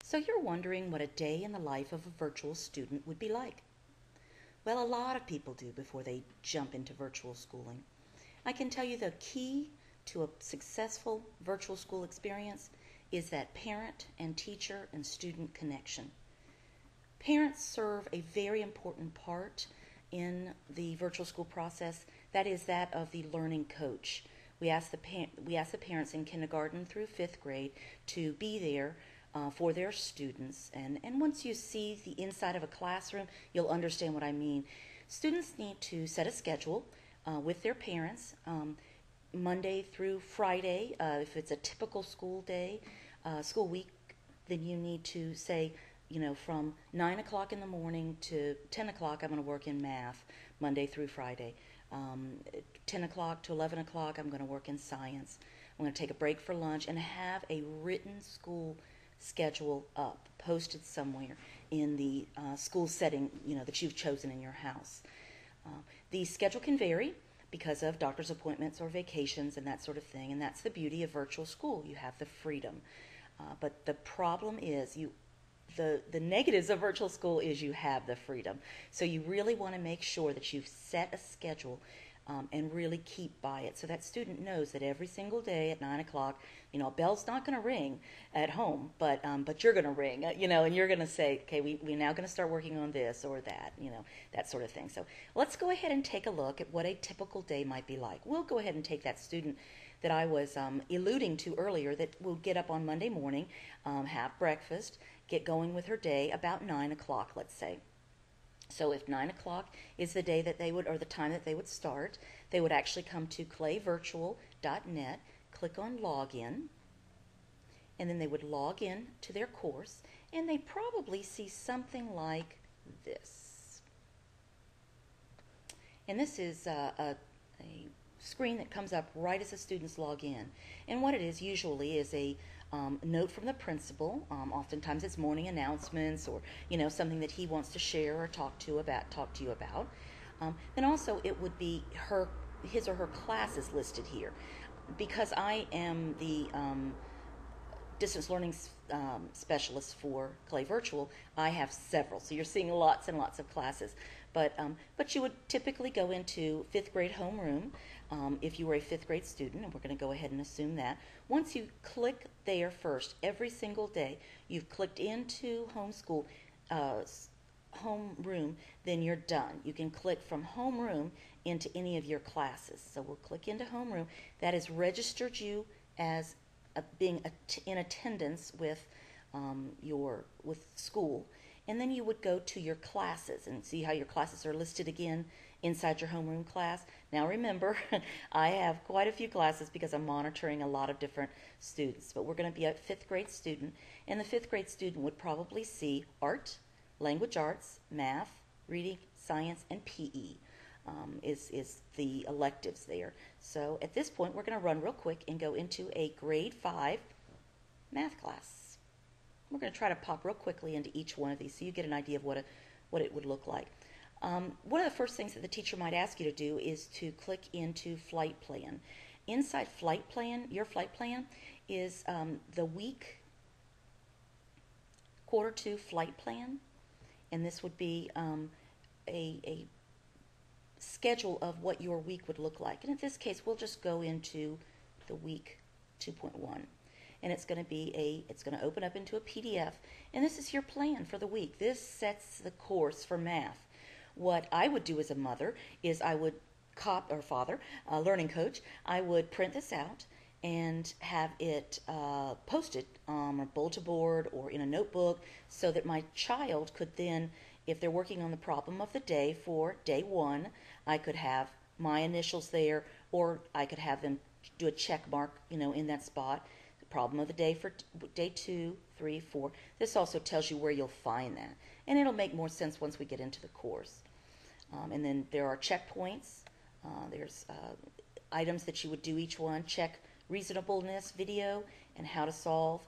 So you're wondering what a day in the life of a virtual student would be like. Well, a lot of people do before they jump into virtual schooling. I can tell you the key to a successful virtual school experience is that parent and teacher and student connection. Parents serve a very important part in the virtual school process. That is that of the learning coach. We ask the parents in kindergarten through fifth grade to be there for their students. And once you see the inside of a classroom, you'll understand what I mean. Students need to set a schedule with their parents Monday through Friday. If it's a typical school day, school week, then you need to say, from 9 o'clock in the morning to 10 o'clock, I'm going to work in math Monday through Friday. 10 o'clock to 11 o'clock, I'm going to work in science. I'm going to take a break for lunch and have a written school schedule up, posted somewhere in the school setting, that you've chosen in your house. The schedule can vary because of doctor's appointments or vacations and that sort of thing, and that's the beauty of virtual school. You have the freedom. But the problem is the negatives of virtual school is you have the freedom. So you really want to make sure that you've set a schedule and really keep by it so that student knows that every single day at 9 o'clock, a bell's not going to ring at home, but you're going to ring, and you're going to say, okay, we're now going to start working on this or that, that sort of thing. So let's go ahead and take a look at what a typical day might be like. We'll go ahead and take that student that I was alluding to earlier that will get up on Monday morning, have breakfast, get going with her day about 9 o'clock, let's say. So if 9 o'clock is the day that they would, or the time that they would start, they would actually come to clayvirtual.net, click on login, and then they would log in to their course, and they probably see something like this. And this is a screen that comes up right as the students log in. And what it is usually is a note from the principal. Oftentimes it's morning announcements or something that he wants to share or talk to you about. Then also it would be his or her classes listed here. Because I am the distance learning specialist for Clay Virtual, I have several. So you're seeing lots and lots of classes. But you would typically go into fifth grade homeroom if you were a fifth grade student, and we're going to go ahead and assume that. Once you click there first, every single day, you've clicked into homeschool homeroom, then you're done. You can click from homeroom into any of your classes. So we'll click into homeroom. That has registered you as being in attendance with with school. And then you would go to your classes and see how your classes are listed again inside your homeroom class. Now remember, I have quite a few classes because I'm monitoring a lot of different students. But we're going to be a fifth grade student, and the fifth grade student would probably see art, language arts, math, reading, science, and PE is the electives there. So at this point, we're going to run real quick and go into a grade 5 math class. We're going to try to pop real quickly into each one of these so you get an idea of what it would look like. One of the first things that the teacher might ask you to do is to click into Flight Plan. Inside Flight Plan, your Flight Plan is the week quarter 2 Flight Plan, and this would be a schedule of what your week would look like. And in this case, we'll just go into the week 2.1. And it's going to open up into a PDF, and this is your plan for the week. This sets the course for math. What I would do as a mother is I would father, learning coach, I would print this out and have it posted on a bulletin board or in a notebook so that my child could then, if they're working on the problem of the day for day 1, I could have my initials there, or I could have them do a check mark, in that spot. Problem of the day for day 2, 3, 4. This also tells you where you'll find that. And it'll make more sense once we get into the course. And then there are checkpoints. There's items that you would do each one. Check reasonableness video and how to solve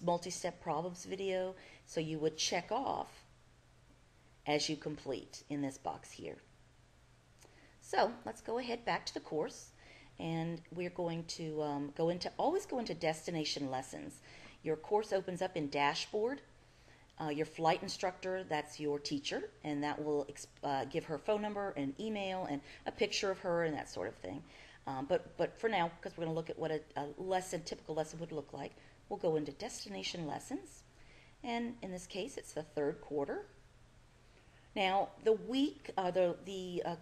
multi-step problems video. So you would check off as you complete in this box here. So let's go ahead back to the course. And we're going to always go into destination lessons. Your course opens up in Dashboard, Your flight instructor, that's your teacher, and that will give her phone number and email and a picture of her and that sort of thing. But for now, because we're going to look at what a typical lesson would look like, we'll go into destination lessons. And in this case, it's the third quarter. Now, the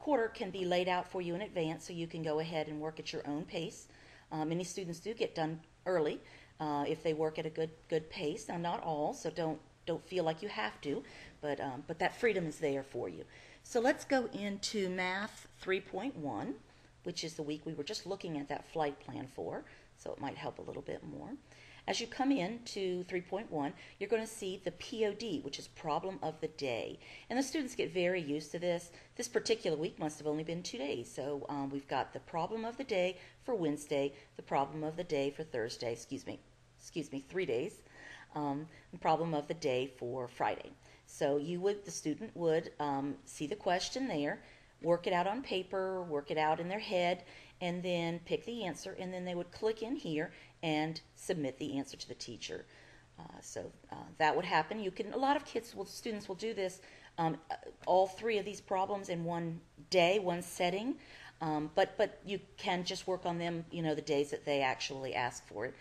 quarter can be laid out for you in advance, so you can go ahead and work at your own pace. Many students do get done early if they work at a good pace. Now, not all, so don't feel like you have to, but that freedom is there for you. So let's go into Math 3.1, which is the week we were just looking at that flight plan for, so it might help a little bit more. As you come into 3.1, you're going to see the POD, which is problem of the day. And the students get very used to this. This particular week must have only been 2 days. So we've got the problem of the day for Wednesday, the problem of the day for Thursday, excuse me, 3 days, the problem of the day for Friday. So the student would see the question there, work it out on paper, work it out in their head, and then pick the answer, and then they would click in here and submit the answer to the teacher. So that would happen. A lot of students will do this, all 3 of these problems in one day, one setting, but you can just work on them, the days that they actually ask for it.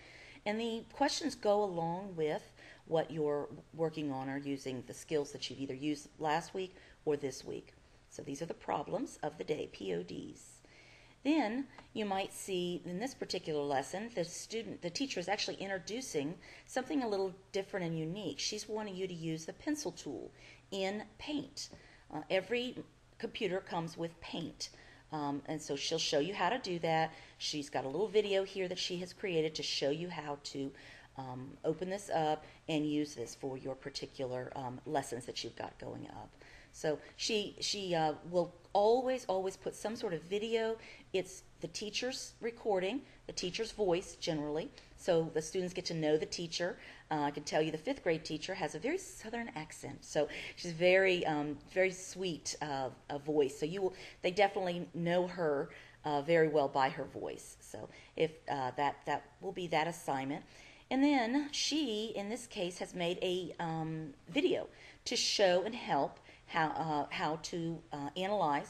And the questions go along with what you're working on or using the skills that you've either used last week or this week. So these are the problems of the day, PODs. Then you might see in this particular lesson, the teacher is actually introducing something a little different and unique. She's wanting you to use the pencil tool in Paint. Every computer comes with Paint. And so she'll show you how to do that. She's got a little video here that she has created to show you how to open this up and use this for your particular lessons that you've got going up. So she will always put some sort of video. It's the teacher's recording, the teacher's voice generally, so the students get to know the teacher. I can tell you the 5th grade teacher has a very southern accent, so she's very sweet voice. So they definitely know her very well by her voice. So if that will be that assignment. And then she, in this case, has made a video to show and help how to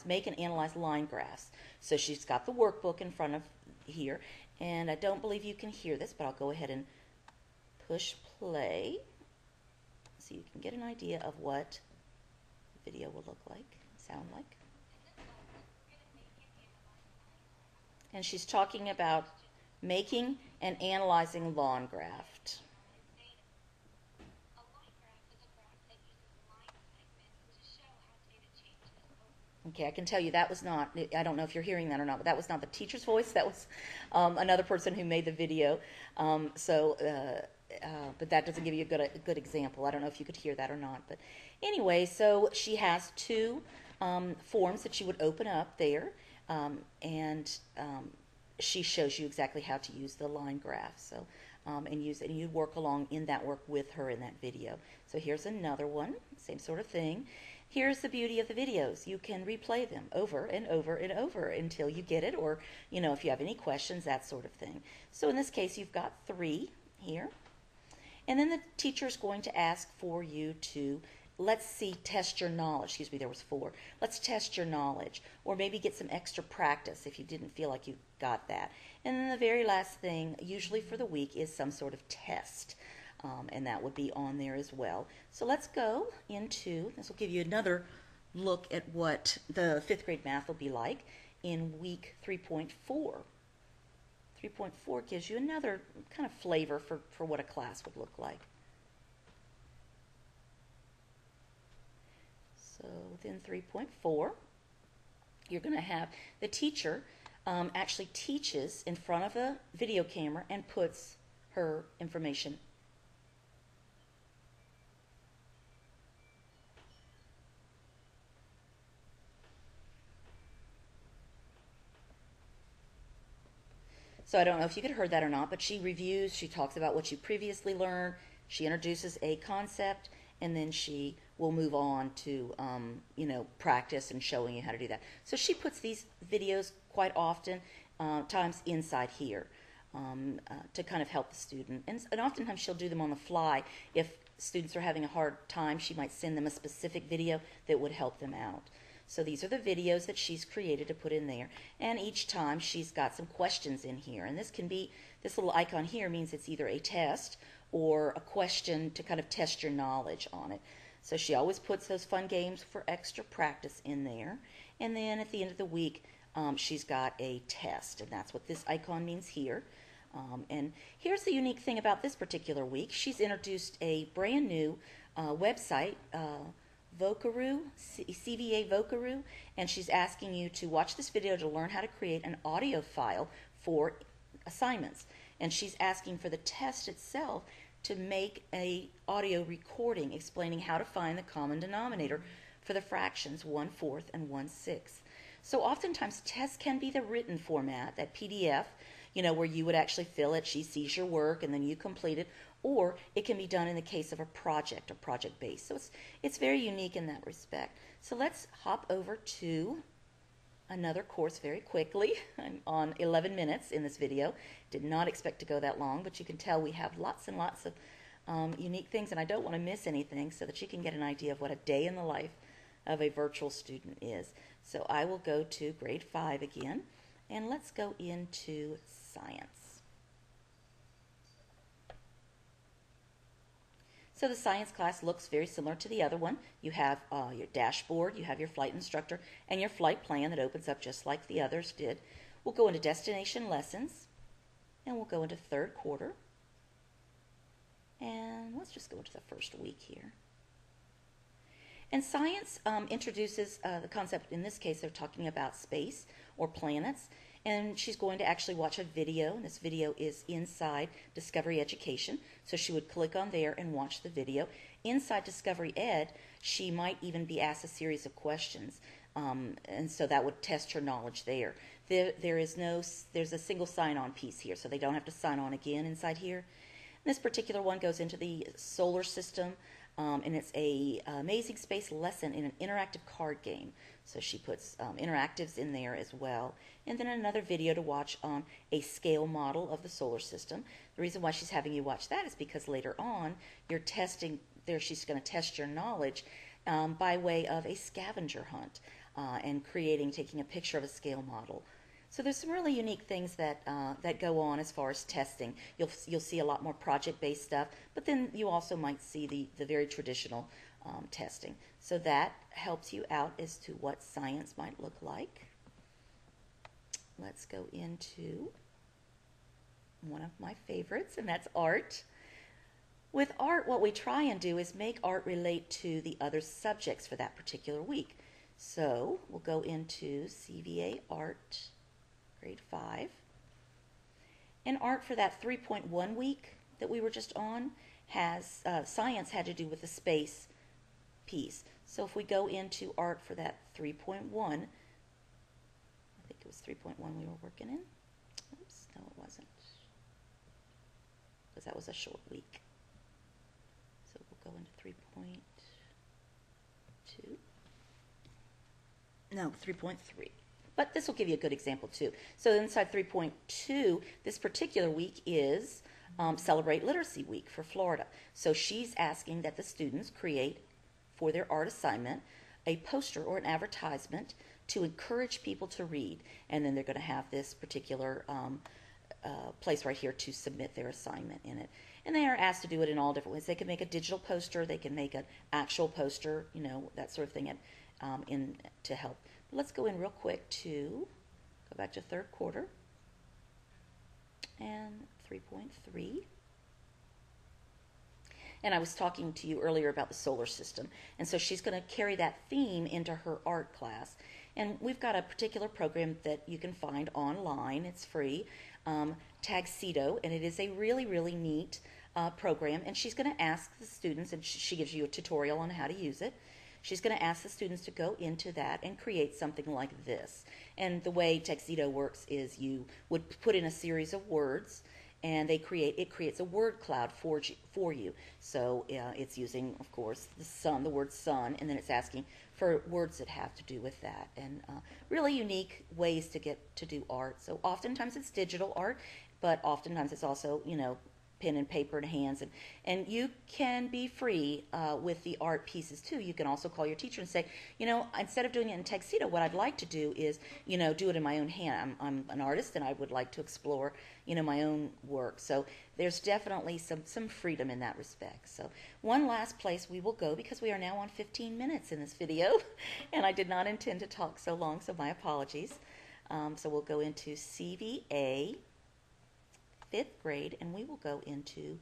make and analyze line graphs. So she's got the workbook in front of here, and I don't believe you can hear this, but I'll go ahead and push play so you can get an idea of what the video will look like, sound like. And she's talking about making and analyzing lawn graft. Okay, I can tell you that was not, I don't know if you're hearing that or not, but that was not the teacher's voice. That was another person who made the video. But that doesn't give you a good example. I don't know if you could hear that or not. But anyway, so she has 2 forms that you would open up there, and she shows you exactly how to use the line graph. So, and you work along in that work with her in that video. So here's another one, same sort of thing. Here's the beauty of the videos. You can replay them over and over and over until you get it, or, if you have any questions, that sort of thing. So in this case, you've got 3 here. And then the teacher is going to ask for you to, test your knowledge. Excuse me, there was 4. Let's test your knowledge, or maybe get some extra practice if you didn't feel like you got that. And then the very last thing, usually for the week, is some sort of test. And that would be on there as well. So let's go into, this will give you another look at what the 5th grade math will be like in week 3.4. 3.4 gives you another kind of flavor for what a class would look like. So within 3.4, you're going to have the teacher actually teaches in front of a video camera and puts her information. So I don't know if you could have heard that or not, but she talks about what you previously learned, she introduces a concept, and then she will move on to, practice and showing you how to do that. So she puts these videos quite often, times inside here, to kind of help the student. And oftentimes she'll do them on the fly if students are having a hard time, she might send them a specific video that would help them out. So these are the videos that she's created to put in there. And each time she's got some questions in here. And this can be, this little icon here means it's either a test or a question to kind of test your knowledge on it. So she always puts those fun games for extra practice in there. And then at the end of the week, she's got a test. And that's what this icon means here. And here's the unique thing about this particular week. She's introduced a brand new website, Vocaroo, CVA Vocaroo, and she's asking you to watch this video to learn how to create an audio file for assignments. And she's asking for the test itself to make a audio recording explaining how to find the common denominator for the fractions 1/4 and 1/6. So oftentimes tests can be the written format, that PDF, where you would actually fill it, she sees your work, and then you complete it, or it can be done in the case of a project or project-based. So it's very unique in that respect. So let's hop over to another course very quickly. I'm on 11 minutes in this video. Did not expect to go that long, but you can tell we have lots and lots of unique things, and I don't want to miss anything so that you can get an idea of what a day in the life of a virtual student is. So I will go to grade 5 again, and let's go into science. So the science class looks very similar to the other one. You have your dashboard, you have your flight instructor, and your flight plan that opens up just like the others did. We'll go into destination lessons, and we'll go into third quarter. And let's just go into the first week here. And science introduces the concept, in this case, they're talking about space or planets. And she's going to actually watch a video, and this video is inside Discovery Education. So she would click on there and watch the video. Inside Discovery Ed, she might even be asked a series of questions, and so that would test her knowledge there. There's a single sign-on piece here, so they don't have to sign on again inside here. And this particular one goes into the solar system, and it's a Amazing Space lesson in an interactive card game. So she puts interactives in there as well. And then another video to watch on a scale model of the solar system. The reason why she's having you watch that is because later on you're testing, she's going to test your knowledge by way of a scavenger hunt and taking a picture of a scale model. So there's some really unique things that go on as far as testing. You'll see a lot more project-based stuff, but then you also might see the very traditional testing. So that helps you out as to what science might look like. Let's go into one of my favorites, and that's art. With art, what we try and do is make art relate to the other subjects for that particular week. So we'll go into CVA Art, grade 5. And art for that 3.1 week that we were just on has science had to do with the space piece. So if we go into art for that 3.1, I think it was 3.1 we were working in. Oops, no it wasn't, because that was a short week. So we'll go into 3.2. No, 3.3. But this will give you a good example too. So inside 3.2, this particular week is Celebrate Literacy Week for Florida. So she's asking that the students create, for their art assignment, a poster or an advertisement to encourage people to read. And then they're going to have this particular place right here to submit their assignment in it. And they are asked to do it in all different ways. They can make a digital poster, they can make an actual poster, that sort of thing to help. But let's go in real quick to go back to third quarter and 3.3. And I was talking to you earlier about the solar system. And so she's going to carry that theme into her art class. And we've got a particular program that you can find online. It's free, Tagxedo, and it is a really, really neat program. And she's going to ask the students, and she gives you a tutorial on how to use it. She's going to ask the students to go into that and create something like this. And the way Tagxedo works is you would put in a series of words, and it creates a word cloud for you. So it's using, of course, the word sun, and then it's asking for words that have to do with that. And really unique ways to get to do art. So oftentimes it's digital art, but oftentimes it's also, pen and paper in hands, and you can be free with the art pieces too. You can also call your teacher and say, instead of doing it in tuxedo, what I'd like to do is, do it in my own hand. I'm an artist and I would like to explore, my own work. So there's definitely some freedom in that respect. So one last place we will go, because we are now on 15 minutes in this video, and I did not intend to talk so long, so my apologies. So we'll go into CVA 5th grade, and we will go into,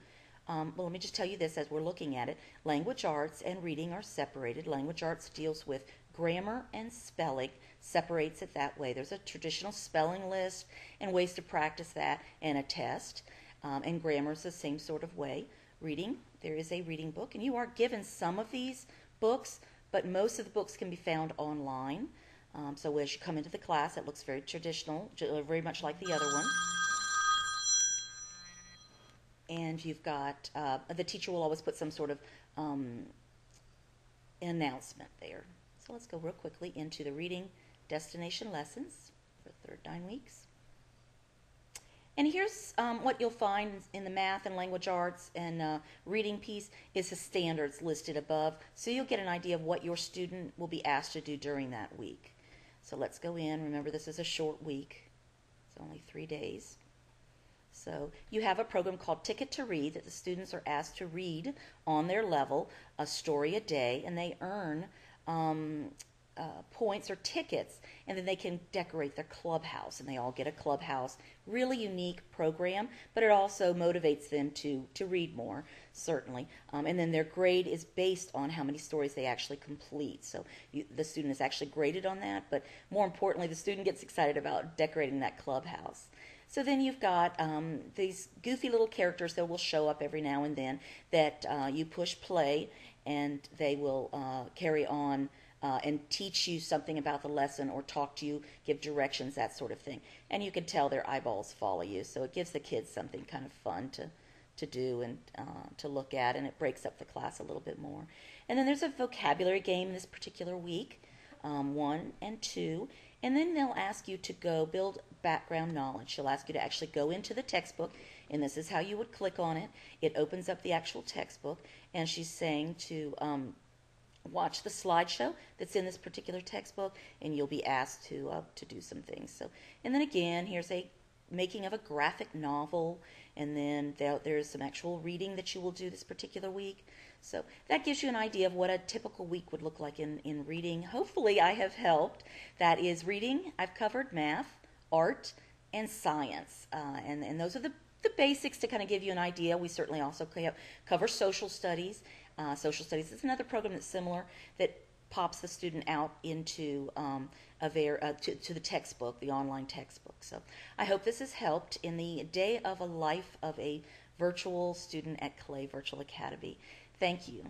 well, let me just tell you this as we're looking at it. Language arts and reading are separated. Language arts deals with grammar and spelling, separates it that way. There's a traditional spelling list and ways to practice that and a test, and grammar is the same sort of way. Reading, there is a reading book, and you are given some of these books, but most of the books can be found online. So as you come into the class, it looks very traditional, very much like the other one. And you've got, the teacher will always put some sort of announcement there. So let's go real quickly into the reading destination lessons for the third 9 weeks. And here's what you'll find in the math and language arts and reading piece is the standards listed above. So you'll get an idea of what your student will be asked to do during that week. So let's go in. Remember, this is a short week. It's only 3 days. So you have a program called Ticket to Read that the students are asked to read on their level a story a day, and they earn points or tickets, and then they can decorate their clubhouse, and they all get a clubhouse. Really unique program, but it also motivates them to read more, certainly. And then their grade is based on how many stories they actually complete. So the student is actually graded on that, but more importantly, the student gets excited about decorating that clubhouse. So then you've got these goofy little characters that will show up every now and then that you push play, and they will carry on and teach you something about the lesson or talk to you, give directions, that sort of thing. And you can tell their eyeballs follow you, so it gives the kids something kind of fun to do and to look at, and it breaks up the class a little bit more. And then there's a vocabulary game this particular week, 1 and 2. And then they'll ask you to go build background knowledge. She'll ask you to actually go into the textbook, and this is how you would click on it. It opens up the actual textbook, and she's saying to watch the slideshow that's in this particular textbook, and you'll be asked to do some things. So, and then again, here's a making of a graphic novel, and then there's some actual reading that you will do this particular week. So that gives you an idea of what a typical week would look like in reading. Hopefully I have helped. That is reading. I've covered math, art, and science. And those are the basics to kind of give you an idea. We certainly also cover social studies. Social studies is another program that's similar, that pops the student out into to the textbook, the online textbook. So I hope this has helped in the day of a life of a virtual student at Clay Virtual Academy. Thank you.